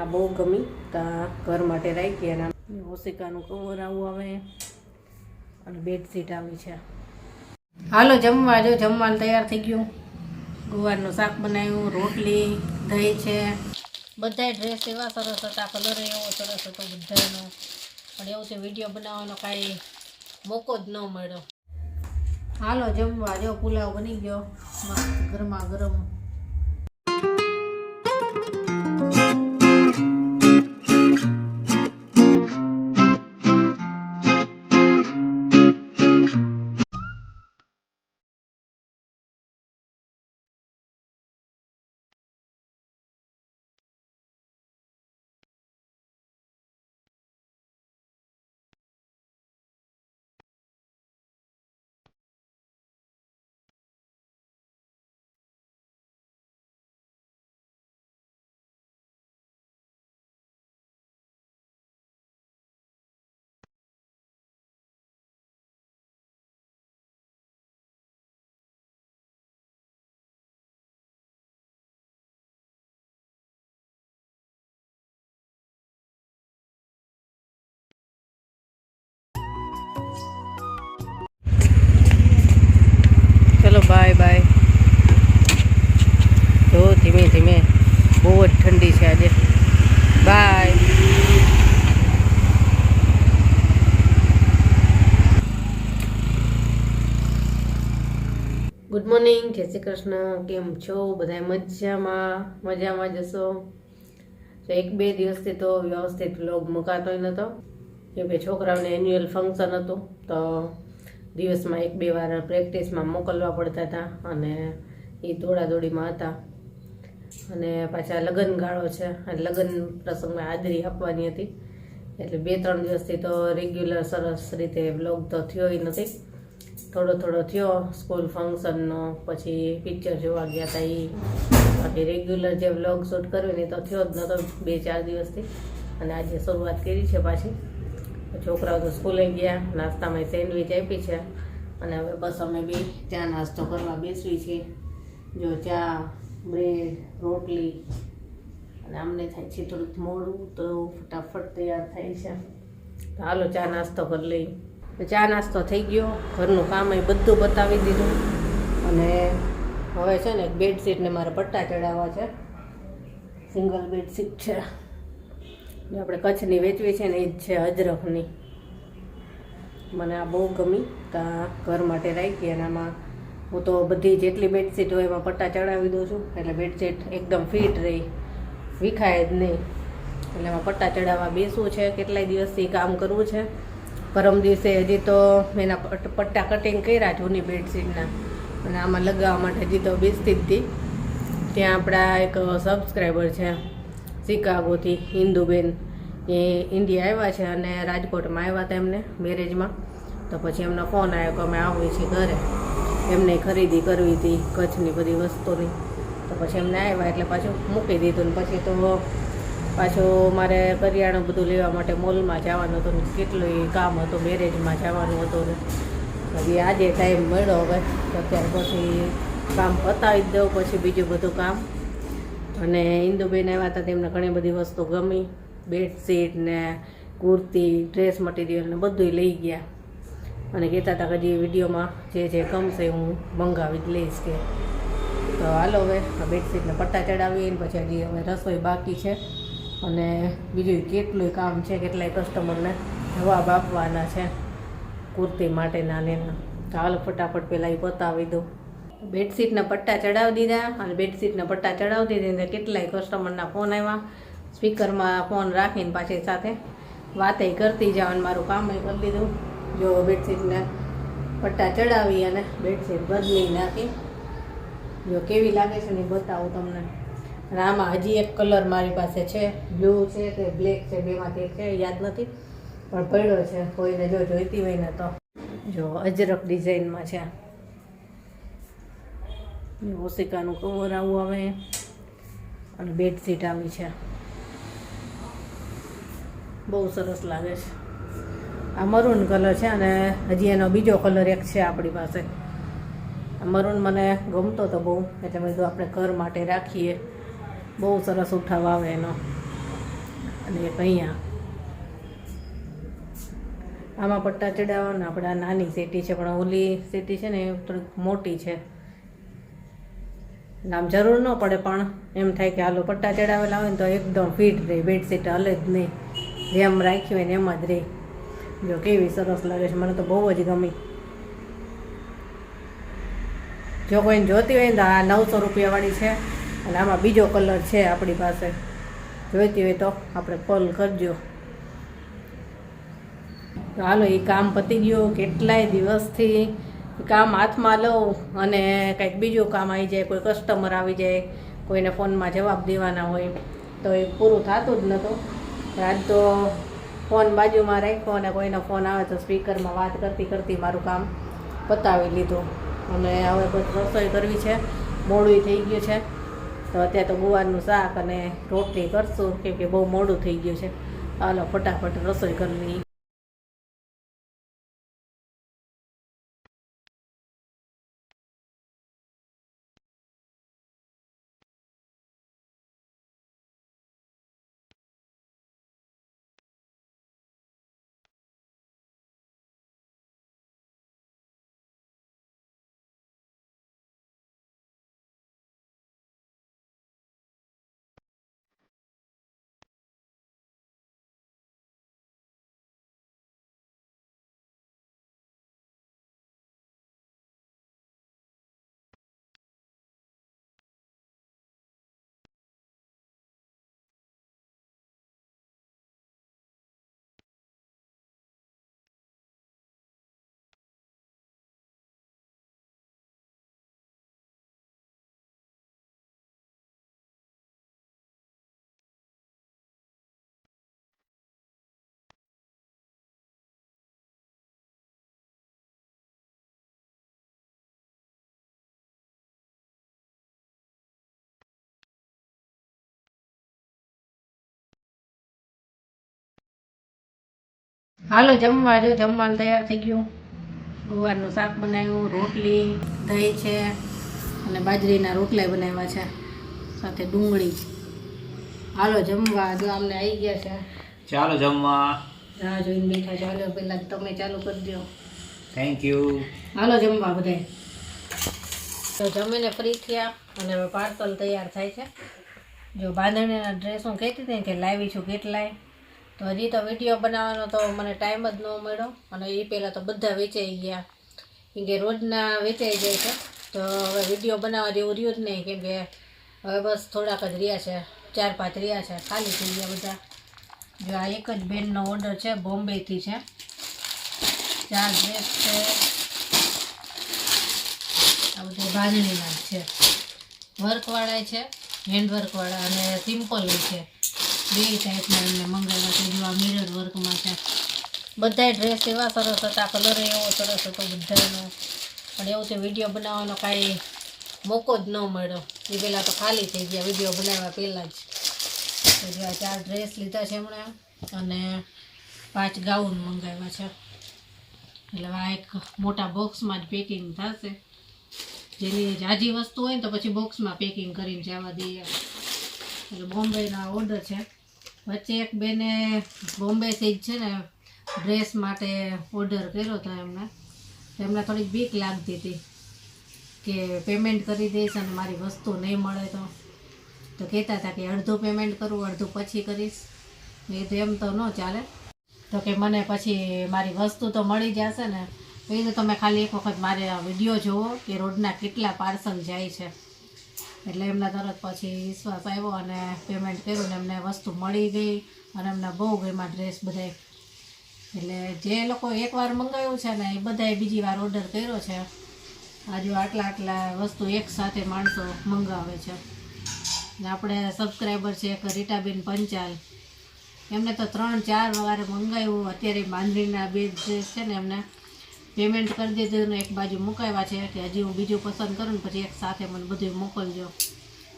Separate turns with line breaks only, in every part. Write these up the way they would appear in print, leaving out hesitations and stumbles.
આ બહુ ગમી તો ઘર માટે રાખી અને ઓશિકાનું કવર આવું આવે અને બેડશીટ આવી છે. હાલો જમવા, જો જમવાનું તૈયાર થઈ ગયું. ગુવારનું શાક બનાવ્યું, રોટલી, દહીં છે. બધા ડ્રેસ એવા સરસ હતા, કલર એવો સરસ હતો બધાનો, પણ એવું છે વિડીયો બનાવવાનો કાંઈ મોકો જ ન મળ્યો. હાલો જમવા, જો પુલાવ બની ગયો મસ્ત ગરમા ગરમ. ચલો બાય બાય. તો ધીમે ધીમે, બહુ જ ઠંડી છે આજે. બાય. ગુડ મોર્નિંગ, જય શ્રી કૃષ્ણ. કેમ છો બધા? મજામાં જશો. તો 1-2 દિવસથી તો વ્યવસ્થિત વ્લોગ મુકાતોય નહોતો, કેમ કે છોકરાઓને એન્યુઅલ ફંક્શન હતું તો દિવસમાં 1-2 વાર પ્રેક્ટિસમાં મોકલવા પડતા હતા અને એ દોડાદોડીમાં હતા. અને પાછા લગ્ન ગાળો છે અને લગ્ન પ્રસંગમાં હાજરી આપવાની હતી, એટલે 2-3 દિવસથી તો રેગ્યુલર સરસ રીતે વ્લોગ તો થયો નથી. થોડો થયો સ્કૂલ ફંક્શનનો, પછી પિક્ચર જોવા ગયા હતા એ, બાકી રેગ્યુલર જે વ્લોગ શૂટ કર્યો ને તો થયો જ નહોતો 2-4 દિવસથી. અને આજે શરૂઆત કરી છે પાછી. છોકરાઓ તો સ્કૂલે ગયા, નાસ્તામાં સેન્ડવિચ આપી છે અને હવે બસ અમે બી ચા નાસ્તો કરવા બેસવી છે. જો ચા, બ્રેડ, રોટલી, અને અમને થાય છે થોડુંક મોડું તો ફટાફટ તૈયાર થાય છે. તો હાલો ચા નાસ્તો કરી લઈ. તો ચા નાસ્તો થઈ ગયો, ઘરનું કામ એ બધું બતાવી દીધું. અને હવે છે ને બેડશીટને મારે પટ્ટા ચડાવવા છે. સિંગલ બેડશીટ છે, આપણે કચ્છની વેચવી છે ને એ જ છે, અજરખની. મને આ બહુ ગમી તો ઘર માટે રાખી. અને આમાં હું તો બધી જેટલી બેડશીટ હોય એમાં પટ્ટા ચડાવી દઉં છું, એટલે બેડશીટ એકદમ ફિટ રહી, વિખાય જ નહીં. એટલે એમાં પટ્ટા ચડાવવા બેસવું છે, કેટલાય દિવસથી કામ કરવું છે. પરમ દિવસે હજી તો એના પટ્ટા કટિંગ કર્યા જૂની બેડશીટના, અને આમાં લગાવવા માટે હજી તો બેસતી જ હતી. ત્યાં આપણા એક સબસ્ક્રાઈબર છે શિકાગોથી, હિન્દુબેન, એ ઇન્ડિયા આવ્યા છે અને રાજકોટમાં આવ્યા હતા એમને મેરેજમાં. તો પછી એમનો ફોન આવ્યો કે અમે આવીએ છીએ ઘરે, એમને ખરીદી કરવી હતી કચ્છની બધી વસ્તુની. તો પછી એમને આવ્યા એટલે પાછું મૂકી દીધું. ને પછી તો પાછું મારે કરિયાણું બધું લેવા માટે મોલમાં જવાનું હતું ને કેટલું કામ હતું, મેરેજમાં જવાનું હતું ને હજી આજે ટાઈમ મળ્યો. હવે તો અત્યારે પછી કામ પતાવી જ દઉં, પછી બીજું બધું કામ. અને ઇન્દુબેન આવ્યા હતા, તેમને ઘણી બધી વસ્તુ ગમી, બેડશીટ ને કુર્તી, ડ્રેસ મટીરિયલ ને બધું લઈ ગયા. અને કહેતા હતા કે હજી વિડીયોમાં જે ગમશે હું મંગાવી જ લઈશ કે. તો હાલો હવે આ બેડશીટને પટ્ટા ચડાવીને પછી હજી હવે રસોઈ બાકી છે અને બીજું કેટલું કામ છે, કેટલાય કસ્ટમરને જવાબ આપવાના છે કુર્તી માટેના ને એના. તો હાલો ફટાફટ પહેલાં એ પતાવી દઉં. બેડશીટના પટ્ટા ચડાવી દીધા અને બેડશીટના પટ્ટા ચડાવી દીધી. કેટલાય કસ્ટમરના ફોન આવ્યા, સ્પીકરમાં ફોન રાખીને પાછી સાથે વાતે કરતી જાવ અને મારું કામ કરી દીધું. જો બેડશીટને પટ્ટા ચડાવી અને બેડશીટ બદલી નાખી. જો કેવી લાગે છે ને એ બતાવું તમને. અને આમાં હજી એક કલર મારી પાસે છે, બ્લુ છે કે બ્લેક છે, બેમાંથી એક છે, યાદ નથી, પણ પડ્યો છે. કોઈને જો જોઈતી હોય ને તો જો અજરક ડિઝાઇનમાં છે. ઓશિકાનું કવર આવું આવે અને બેડશીટ આવી છે, બહુ સરસ લાગે છે. આ મરૂન કલર છે અને હજી એનો બીજો કલર એક છે આપણી પાસે. મરૂન મને ગમતો તો બહુ, એટલે મેં કીધું આપણે ઘર માટે રાખીએ. બહુ સરસ ઉઠાવ આવે એનો. અને એક અહીંયા. આમાં પટ્ટા ચડાવવાના. આપણે આ નાની સેટી છે, પણ ઓલી સેટી છે ને એ થોડીક મોટી છે. આમ જરૂર ન પડે, પણ એમ થાય કે હાલો પટ્ટા ચડાવેલા હોય ને તો એકદમ ફિટ રહે, બેડશીટ હલે જ નહીં, જેમ રાખ્યું હોય ને એમ જ રહે. જો કેવી સરસ લાગે છે, મને તો બહુ જ ગમી. જો કોઈને જોતી હોય ને તો આ 900 રૂપિયાવાળી છે, અને આમાં બીજો કલર છે આપણી પાસે. જોઈતી હોય તો આપણે કોલ કરજો. તો હાલો, એ કામ પતી ગયું. કેટલાય દિવસથી કામ હાથમાં લઉં અને કંઈક બીજું કામ આવી જાય, કોઈ કસ્ટમર આવી જાય, કોઈને ફોનમાં જવાબ દેવાના હોય તો એ પૂરું થતું જ નહોતું. આજ તો ફોન બાજુમાં રાખ્યો અને કોઈનો ફોન આવે તો સ્પીકરમાં વાત કરતી કરતી મારું કામ પતાવી લીધું. અને હવે બસ રસોઈ કરવી છે, મોડું થઈ ગયું છે. તો અત્યારે તો ગુવારનું શાક અને રોટલી કરશું, કેમ કે બહુ મોડું થઈ ગયું છે. હાલો ફટાફટ રસોઈ કરી લઈએ. હાલો જમવા. જો જમવાનું તૈયાર થઈ ગયું. ગુવારનું શાક બનાવ્યું, રોટલી, દહીં છે અને બાજરીના રોટલા બનાવ્યા છે, સાથે ડુંગળી. હાલો જમવા. જો અમને આવી ગયા છે.
ચાલો જમવા.
રાહ જોઈને બેઠા. ચાલો પહેલાં તમે ચાલુ કરી દો.
Thank you.
હાલો જમવા બધાય. તો જમીને ફ્રી થયા અને હવે પાર્સલ તૈયાર થાય છે. જો બાંધણીના ડ્રેસ હું કહેતી હતી કે લાવી છું કેટલાય, તો હજી તો વિડીયો બનાવવાનો તો મને ટાઈમ જ ન મળ્યો. અને એ પહેલાં તો બધા વેચાઈ ગયા, કેમ કે રોજના વેચાઈ જાય છે. તો હવે વિડીયો બનાવવા જેવું રહ્યું જ નહીં, કેમ કે હવે બસ થોડાક જ રહ્યા છે, 4-5 રહ્યા છે, ખાલી થઈ ગયા બધા. જો આ એક જ બેનનો ઓર્ડર છે, બોમ્બેથી છે. 4 ડ્રેસ છે. આ બધા બાંધણીના છે, વર્કવાળા છે, હેન્ડવર્કવાળા અને સિમ્પલ છે. 2 ટાઈપના એમને મંગાવ્યા છે. જો આ મિરર વર્કમાં છે. બધાય ડ્રેસ એવા સરસ હતા, કલર એવો સરસ હતો બધાનો. પણ એવું તે વિડીયો બનાવવાનો કાંઈ મોકો જ ન મળ્યો. એ પહેલાં તો ખાલી થઈ ગયા વિડીયો બનાવ્યા પહેલાં જ. તો જો આ 4 ડ્રેસ લીધા છે હમણાં, અને 5 ગાઉન મંગાવ્યા છે. એટલે આ એક મોટા બોક્સમાં જ પેકિંગ થશે. જેની જાજી વસ્તુ હોય ને તો પછી બોક્સમાં પેકિંગ કરીને જવા દઈએ. એટલે બોમ્બેના ઓર્ડર છે. વચ્ચે એક બેને બોમ્બેથી જ છે ને ડ્રેસ માટે ઓર્ડર કર્યો હતો એમને થોડીક બીક લાગતી હતી કે પેમેન્ટ કરી દઈશ અને મારી વસ્તુ નહીં મળે તો કહેતા હતા કે અડધું પેમેન્ટ કરું, અડધું પછી કરીશ. એ તો એમ તો ન ચાલે. તો કે મને પછી મારી વસ્તુ તો મળી જશે ને. એ તો તમે ખાલી એક વખત મારે વિડીયો જુઓ કે રોજના કેટલા પાર્સલ જાય છે. એટલે એમને તરત પછી વિશ્વાસ આવ્યો અને પેમેન્ટ કર્યું ને એમને વસ્તુ મળી ગઈ અને એમને બહુ ગમ્યા ડ્રેસ બધાય. એટલે જે લોકો એકવાર મંગાવ્યું છે ને એ બધાએ બીજી વાર ઓર્ડર કર્યો છે. આજુ આટલા વસ્તુ એકસાથે માણસો મંગાવે છે. ને આપણે સબસ્ક્રાઈબર છે એક રીટાબેન પંચાલ, એમને તો 3-4 વાર મંગાવ્યું. અત્યારે બાંધણીના 2 ડ્રેસ છે ને એમને પેમેન્ટ કરી દીધું ને એક બાજુ મુકાવ્યા છે કે હજી હું બીજું પસંદ કરું ને પછી એક સાથે મને બધું મોકલજો.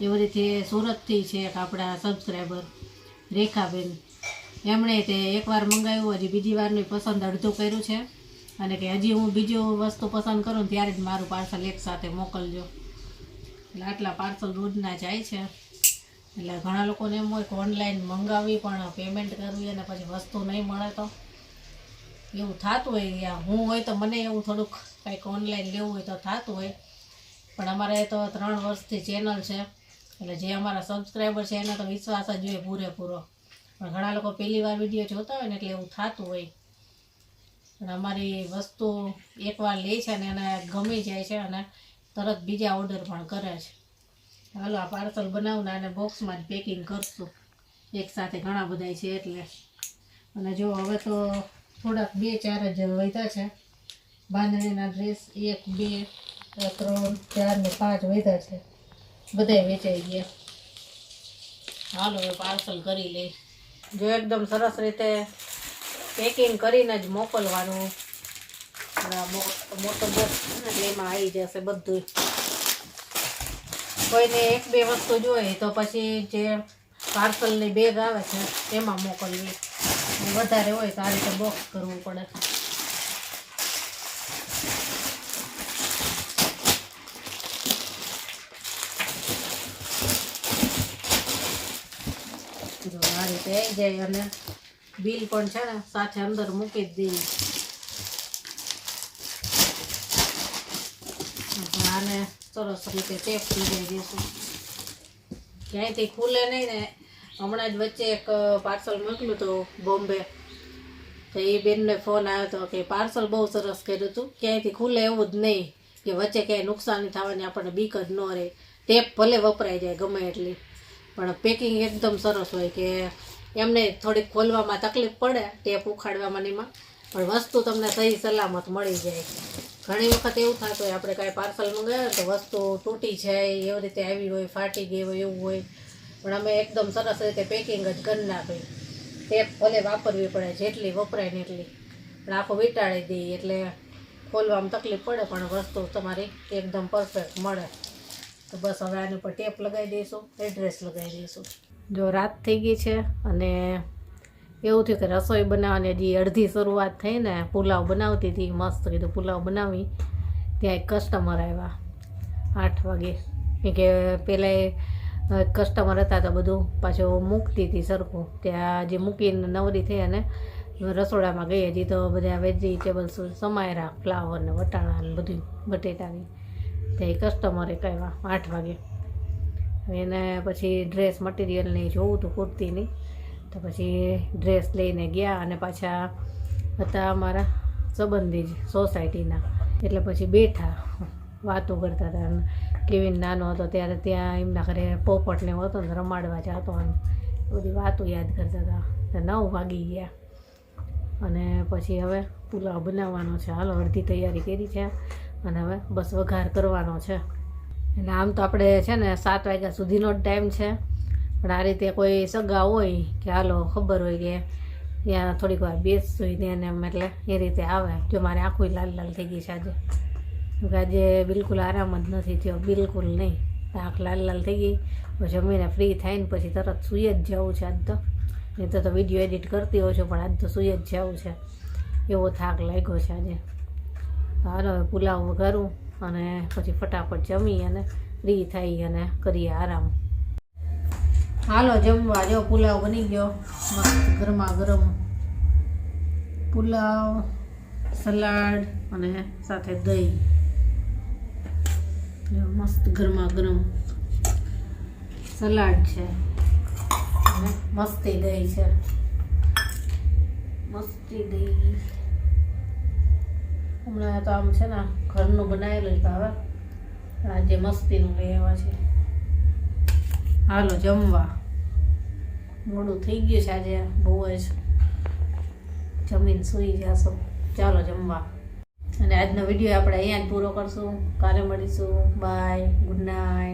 એવી રીતે સુરતથી છે એક આપણા સબસ્ક્રાઈબર રેખાબેન, એમણે તે એકવાર મંગાવ્યું, હજી બીજી વારનું પસંદ અડધું કર્યું છે અને કે હજી હું બીજું વસ્તુ પસંદ કરું ત્યારે જ મારું પાર્સલ એક સાથે મોકલજો. એટલે આટલા પાર્સલ રોજના જાય છે. એટલે ઘણા લોકોને એમ હોય કે ઓનલાઈન મંગાવી પણ પેમેન્ટ કરવી અને પછી વસ્તુ નહીં મળે તો એવું થતું હોય. યા હું હોય તો મને એવું થોડુંક કંઈક ઓનલાઈન લેવું હોય તો થતું હોય, પણ અમારે તો 3 વર્ષથી ચેનલ છે એટલે જે અમારા સબસ્ક્રાઈબર છે એનો તો વિશ્વાસ જ હોય પૂરેપૂરો. પણ ઘણા લોકો પહેલી વાર વિડીયો જોતા હોય ને એટલે એવું થતું હોય. પણ અમારી વસ્તુ એકવાર લે છે ને એને ગમી જાય છે અને તરત બીજા ઓર્ડર પણ કરે છે. હાલો આ પાર્સલ બનાવને અને બોક્સમાં જ પેકિંગ કરશું, એકસાથે ઘણા બધા છે એટલે. અને જો હવે તો થોડાક 2-4 જ વધ્યા છે બાંધણીના ડ્રેસ, 1 2 3 4 ને 5 વધ્યા છે, બધાય વેચાઈ ગયા. હાલો હવે પાર્સલ કરી લઈ. જો એકદમ સરસ રીતે પેકિંગ કરીને જ મોકલવાનું. મોટો બોક્સ એટલે એમાં આવી જશે બધું. કોઈને 1-2 વસ્તુ જોઈએ તો પછી જે પાર્સલની બેગ આવે છે એમાં મોકલવી, વધારે હોય તો આ રીતે બોક્સ કરવું પડે. જો આ રીતે આવી જાય અને બિલ પણ છે ને સાથે અંદર મૂકી જ દઈએ. આને સરસ રીતે ટેપ લગાવી દઈશું, ક્યાંયથી ખુલે નહીં ને. હમણાં જ વચ્ચે એક પાર્સલ મોકલ્યું હતું બોમ્બે, તો એ બેનને ફોન આવ્યો હતો કે પાર્સલ બહુ સરસ કર્યું હતું, ક્યાંયથી ખુલે એવું જ નહીં, કે વચ્ચે ક્યાંય નુકસાની થવાની આપણને બીક જ ન રહે. ટેપ ભલે વપરાઈ જાય ગમે એટલી, પણ પેકિંગ એકદમ સરસ હોય કે એમને થોડીક ખોલવામાં તકલીફ પડે ટેપ ઉખાડવામાં એમાં, પણ વસ્તુ તમને સહી સલામત મળી જાય. ઘણી વખત એવું થતું હોય આપણે કાંઈ પાર્સલ મંગાવ્યું તો વસ્તુ તૂટી જાય એવી રીતે આવી હોય, ફાટી ગઈ હોય એવું હોય, પણ અમે એકદમ સરસ રીતે પેકિંગ જ કરી નાખી. ટેપ ભલે વાપરવી પડે જેટલી વપરાય ને એટલી, પણ આખું વીંટાળી દઈએ એટલે ખોલવામાં તકલીફ પડે પણ વસ્તુ તમારી એકદમ પરફેક્ટ મળે. તો બસ હવે આની ઉપર ટેપ લગાવી દઈશું, એડ્રેસ લગાવી દઈશું. જો રાત થઈ ગઈ છે અને એવું થયું કે રસોઈ બનાવવાની હજી અડધી શરૂઆત થઈ ને, પુલાવ બનાવતી હતી, મસ્ત કીધું પુલાવ બનાવી. ત્યાં એક કસ્ટમર આવ્યા 8 વાગે, કે પહેલાં કસ્ટમર હતા તો બધું પાછું મૂકતી હતી સરખું. ત્યાં જે મૂકીને નવરી થઈ અને રસોડામાં ગઈ, હજી તો બધા વેજીટેબલ્સ સમાયેલા, ફ્લાવર ને વટાણા ને બધું બટેટાની. ત્યાં કસ્ટમરે આવ્યા 8 વાગે. એને પછી ડ્રેસ મટીરિયલની જોવું હતું કુર્તીની, તો પછી ડ્રેસ લઈને ગયા અને પાછા હતા અમારા સંબંધી જ સોસાયટીના, એટલે પછી બેઠા વાતો કરતા હતા. કેવિન નાનો હતો ત્યારે ત્યાં એમના ઘરે પોપટને હતો ને રમાડવા જતો અને બધી વાતો યાદ કરતા હતા. તો 9 વાગી ગયા અને પછી હવે પુલાવ બનાવવાનો છે. હાલો અડધી તૈયારી કરી છે અને હવે બસ વઘાર કરવાનો છે. એટલે આમ તો આપણે છે ને 7 વાગ્યા સુધીનો જ ટાઈમ છે, પણ આ રીતે કોઈ સગા હોય કે હાલો ખબર હોય કે ત્યાં થોડીક વાર બેસશું તેને એમ, એટલે એ રીતે આવે. જો મારે આખું લાલ થઈ ગઈ છે આજે, આજે બિલકુલ આરામ જ નથી થયો, બિલકુલ નહીં. આંખ લાલ થઈ ગઈ. પછી જમીને ફ્રી થાય ને પછી તરત સૂઈ જ જવું છે આજ તો. નહીં તો વિડીયો એડિટ કરતી હોઉં છું, પણ આજ તો સૂઈ જ જવું છે, એવો થાક લાગ્યો છે આજે. હાલો પુલાવ વઘારું અને પછી ફટાફટ જમી અને ફ્રી થઈ અને કરીએ આરામ. હાલો જમવા. જો પુલાવ બની ગયો મસ્ત ગરમા ગરમ પુલાવ, સલાડ અને સાથે દહીં. મસ્ત ગરમા ગરમ સલાડ છે અને મસ્તી દહીં છે, મસ્તી દહીં. હમણાં તો આમ છે ને ઘરનું બનાવેલું જ ભાવે, પણ આજે મસ્તીનું લઈ આવ્યા છે. હાલો જમવા. મોડું થઈ ગયું છે આજે બહુ જ, જમીન સૂઈ જશો. ચાલો જમવા. અને આજનો વિડીયો આપણે અહીંયા જ પૂરો કરશું. કાલે મળીશું. Bye, good night.